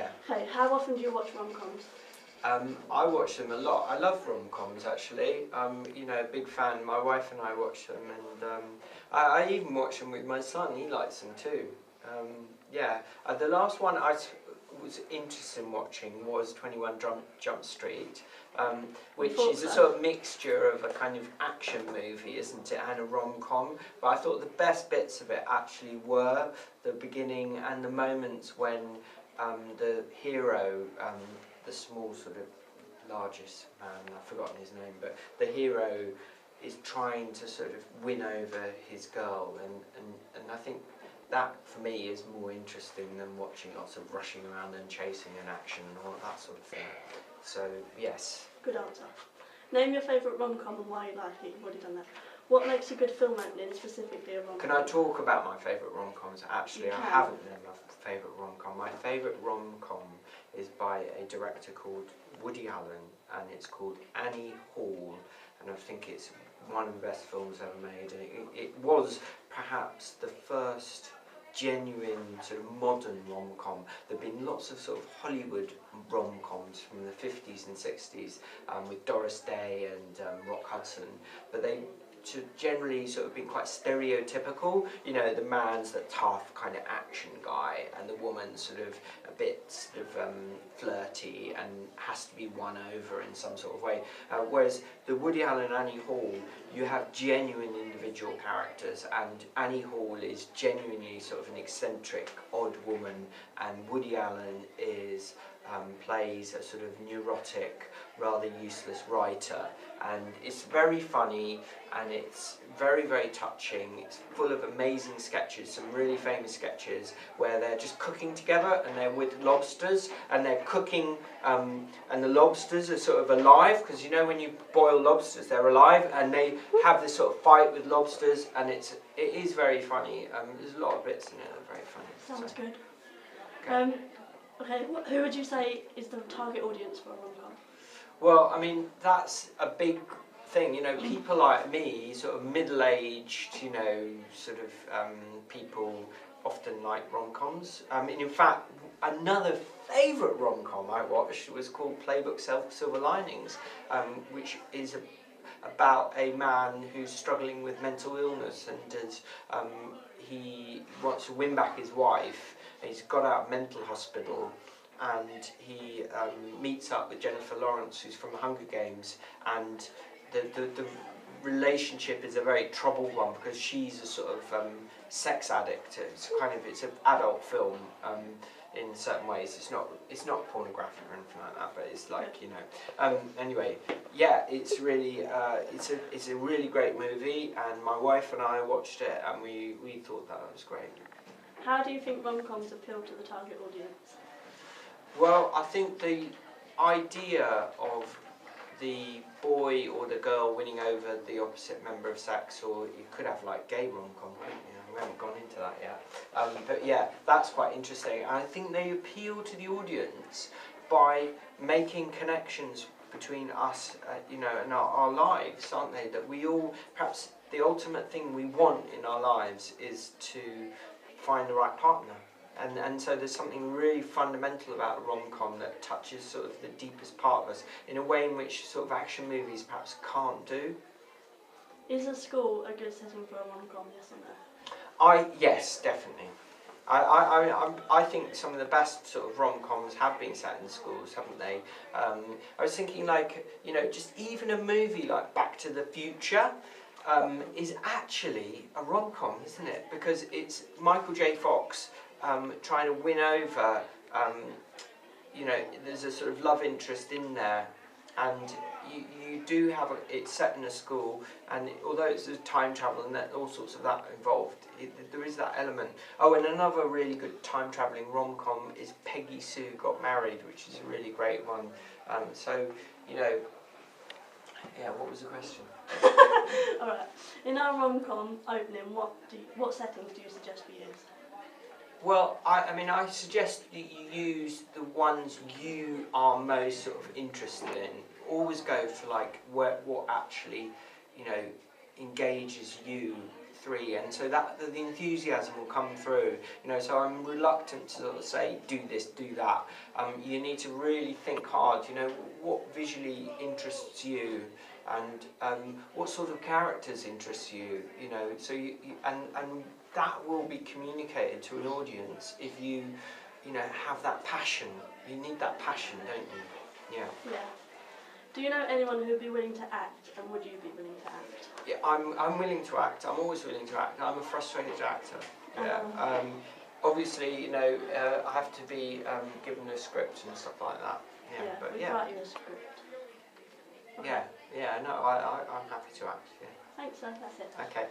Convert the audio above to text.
Yeah. Okay, how often do you watch rom-coms? I watch them a lot. I love rom-coms actually. You know, a big fan. My wife and I watch them, and I even watch them with my son. He likes them too. Yeah. The last one was interested in watching was 21 Jump Street, which is a sort of mixture of a kind of action movie, isn't it, and a rom-com. But I thought the best bits of it actually were the beginning and the moments when the hero, the small sort of largest man, I've forgotten his name, but the hero is trying to sort of win over his girl, and I think that for me is more interesting than watching lots of rushing around and chasing and action and all that sort of thing. So yes. Good answer. Name your favourite rom-com and why you like it. You've already done that. What makes a good film opening, specifically a rom-com? Can I talk about my favourite rom-coms? Actually, I haven't named my favourite rom-com. My favourite rom-com is by a director called Woody Allen, and it's called Annie Hall, and I think it's one of the best films ever made. And it was perhaps the first genuine sort of modern rom-com. There have been lots of sort of Hollywood rom-coms from the 50s and 60s with Doris Day and Rock Hudson, but they generally sort of been quite stereotypical. You know, the man's the tough kind of action guy, and the woman's sort of a bit sort of flirty and has to be won over in some sort of way. Whereas the Woody Allen Annie Hall, you have genuine individual characters, and Annie Hall is genuinely sort of an eccentric, odd woman, and Woody Allen is plays a sort of neurotic, rather useless writer, and it's very funny and it's very, very touching. It's full of amazing sketches, some really famous sketches where they're just cooking together and they're with lobsters and they're cooking and the lobsters are sort of alive, because you know when you boil lobsters they're alive, and they have this sort of fight with lobsters, and it is very funny. There's a lot of bits in it that are very funny. Sounds so. good. Okay. Okay, who would you say is the target audience for a rom-com? Well, I mean, that's a big thing, you know, people like me, sort of middle-aged, you know, sort of people often like rom-coms. In fact, another favourite rom-com I watched was called Playbook Silver Linings, which is about a man who's struggling with mental illness, and he wants to win back his wife. He's got out of mental hospital, and he meets up with Jennifer Lawrence, who's from the Hunger Games, and the relationship is a very troubled one because she's a sort of sex addict. It's an adult film in certain ways. It's not pornographic or anything like that, but it's like, you know. Anyway, yeah, it's really it's a really great movie, and my wife and I watched it, and we thought that was great. How do you think rom-coms appeal to the target audience? Well, I think the idea of the boy or the girl winning over the opposite member of sex, or you could have like gay rom-com, couldn't you? We haven't gone into that yet. But yeah, that's quite interesting. I think they appeal to the audience by making connections between us, you know, and our lives, aren't they? That we all, perhaps the ultimate thing we want in our lives is to find the right partner. And so there's something really fundamental about a rom-com that touches sort of the deepest part of us in a way in which sort of action movies perhaps can't do. Is a school a good setting for a rom-com, yes or no? Yes, definitely. I think some of the best sort of rom-coms have been set in schools, haven't they? I was thinking, like, you know, just even a movie like Back to the Future is actually a rom-com, isn't it? Because it's Michael J. Fox trying to win over, you know, there's a sort of love interest in there, and you do have it's set in a school, and although it's a time travel and all sorts of that involved, there is that element. Oh, and another really good time travelling rom-com is Peggy Sue Got Married, which is a really great one. So, you know, yeah, what was the question? Alright, in our rom-com opening, what settings do you suggest we use? Well, I mean, I suggest that you use the ones you are most sort of interested in. Always go for like what actually, you know, engages you 3, and so that the enthusiasm will come through. You know, so I'm reluctant to sort of say do this, do that. You need to really think hard. You know, what visually interests you, and what sort of characters interest you. You know, so and that will be communicated to an audience if you have that passion. You need that passion, don't you? Yeah. Yeah. Do you know anyone who would be willing to act, and would you be willing to act? Yeah, I'm willing to act. I'm always willing to act. I'm a frustrated actor. Yeah. Obviously, you know, I have to be given a script and stuff like that. Yeah. But we write you a script. Okay. Yeah. Yeah. No, I'm happy to act. Yeah. Thanks, sir. That's it. Okay.